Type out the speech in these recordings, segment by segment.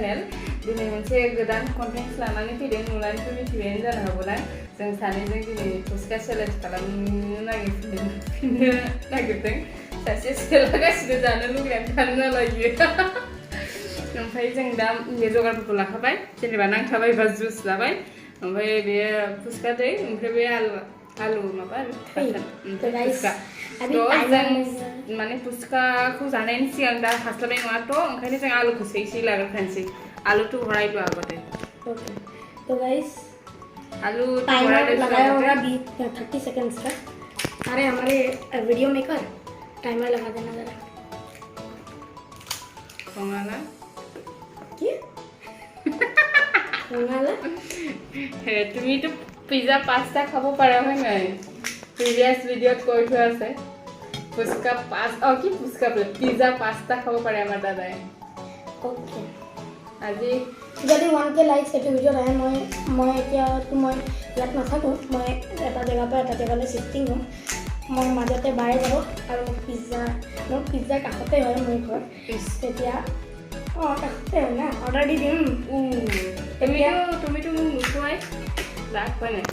Channel दिनै मोनसे गोदान content लानानै फैदों नुनानैथ' मिथिबायानो जानो हागौना जों सानैजों दिनै फुसका चेलेन्ज खालामनो नागिरदों सासे सेलागासिनो जानो लुगैनानै थानो नालायो ओमफ्राय जों दा जगारफोरखौ लाखाबाय जेनेबा नांखाबाय बा जुस लाबाय ओमफ्राय बे फुसका दै ओमफ्राय बे आलु माबा फुसका माने फुसकाखौ जानायनि सिगां दा हास्लाबनाय नङाथ' ओंखायनो जों आलुखौ सै लाग्रोखानोसै आलू तो भरा ही दो आगे ओके तो गाइस आलू टाइमर लगाया होगा 30 सेकंड्स का अरे हमारे वीडियो मेकर टाइमर लगा देना जरा होंगाला क्या होंगाला हे तुम्ही तो पिज्जा पास्ता खाबो पारा হয় নাই প্রিভিয়াস ভিডিওত কৈ থোৱা আছে ফুচকা কি ফুচকা পিজ্জা পাস্তা খাব পাৰে আমাৰ দাদাই ओके আজি যদি 1k লাইকস এইটো ভিডিওত আহে মই এতিয়া মই ইয়াত নাথাকোঁ মই এটা জেগাৰ পৰা এটা জেগালৈ শিফটিং হ'ম মই মাজতে বাৰে যাব আৰু মোৰ পিজ্জাৰ কাষতে হয় মোৰ ঘৰ তেতিয়া কাষতে হয় না অৰ্ডাৰ দি দিম তুমিতো মোক নোখোৱাই লাগ হয় নাই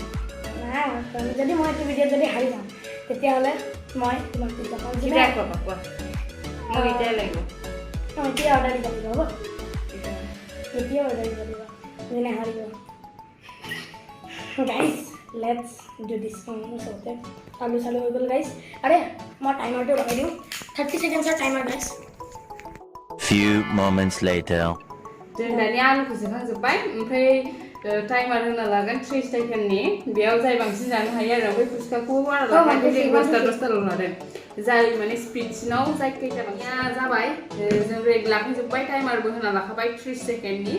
যদি মই এইটো ভিডিঅ'ত যদি হাৰি যাওঁ তেতিয়াহ'লে মই তোমাক পিজ্জা খাওঁ কেতিয়া খোৱাবা কোৱা মোক এতিয়াই লাগিব এতিয়া অৰ্ডাৰ দিব লাগিব হ'ব এতিয়া অৰ্ডাৰ দিব লাগিব যেনে হাৰিব গাইজ লেটছ ডু দিছ চবতে আলু চালু হৈ গ'ল গাইজ আৰে মই টাইমাৰটো লগাই দিওঁ 30 ছেকেণ্ডছৰ timer guys Few moments later जों दानि आलुखौ जोबहांजोब्बाय ओमफ्राय टाइमार होना लागोन 30 सेकेन्डनि बेयाव जाय बांसिन जानो हायो आरो ओमफ्राय फुसकाखौ बारा लानानै जों दसथा लादों जाय माने स्पिडसिनाव जाय खैथा बांसिना जाबाय जों रेग लाखांजोब्बाय टाइमारबो होना लाखाबाय 30 सेकेन्डनि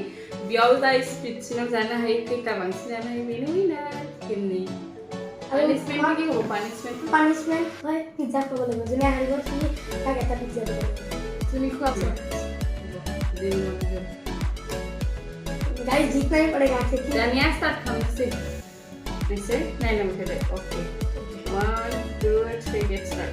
बेयाव जाय स्पिडसिनाव जानो हायो खैथा बांसिन जानो हायो बेनो उइनार गेमनि पानिशमेन्ट কি হ'ব पानिशमेन्ट হয় পিজ্জা খাব লাগিব যোনে হাৰিব সি তাক এটা পিজ্জা দিব তুমি খোৱাবা गाइस जीतना ही पड़ेगा क्योंकि दानिया स्टार्ट करने से ऐसे नहीं ना मुझे okay 1 2 3 get start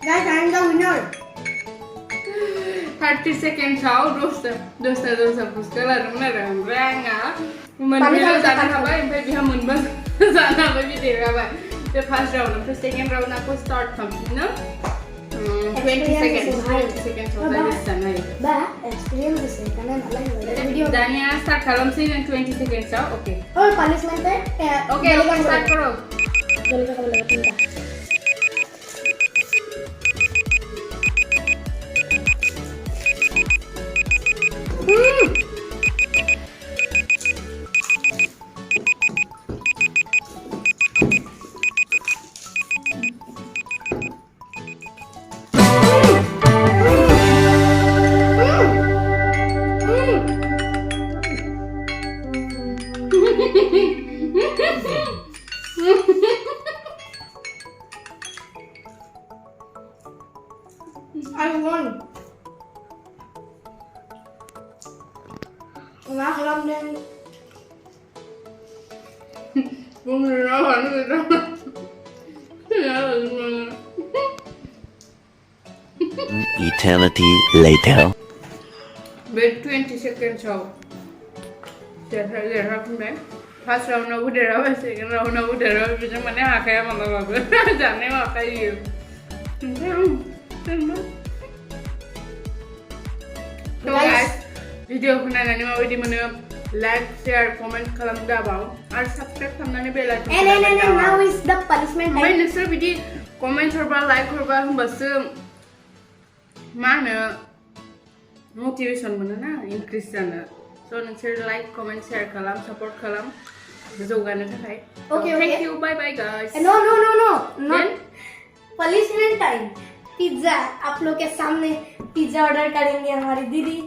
guys I am the winner 30 seconds out dosa फुसका लादोंमोन आरो ओमफ्राय आंहा मोननैल' जानो हाबाय ओमफ्राय बिहा मोनबा जानो हाबाय बि देरहाबाय बे फार्स्ट राउन्ड ओमफ्राय सेकेन्ड राउन्डखौ स्टार्ट खालामफिनो 20 seconds जानो हायो बा एक्सपीरियंस है kana nalai वीडियो दानिया स्टार्ट खालामसै जों 20 seconds आव ओके और पनिशमेंट है ओके स्टार्ट करो जल्दी का लगा तीनटा I won. Wala kalam din. eternity later Wait 20 seconds out. देरहाफिनबाय first राउन्डआवबो देरहाबाय सेकेन्ड राउन्डआवबो देरहाबाय बिजों माने हाखाया मालाबाबो जानायाव हाखायो So guys, भिडिअखौ नायनानै माबायदि मोनो लाइक शेयर कमेन्ट खालामनो दाबाव आरो साबस्क्राइब खालामनानै बेल आइकनखौ दाबाव now is the punishment ओमफ्राय नोंसोर बिदि कमेन्ट हरबा लाइक हरबा होमबासो मा होनो मटिभेसन मोनो ना इनक्रिज जानो स' नोंसोर लाइक कमेन्ट शेयार खालाम सपोर्ट खालाम जौगानो थाखाय Okay, thank okay. You bye bye guys No, no, no, no. Then? Not punishment time. Pizza आप लोग के सामने पिज्जा ऑर्डर करेंगे हमारी दीदी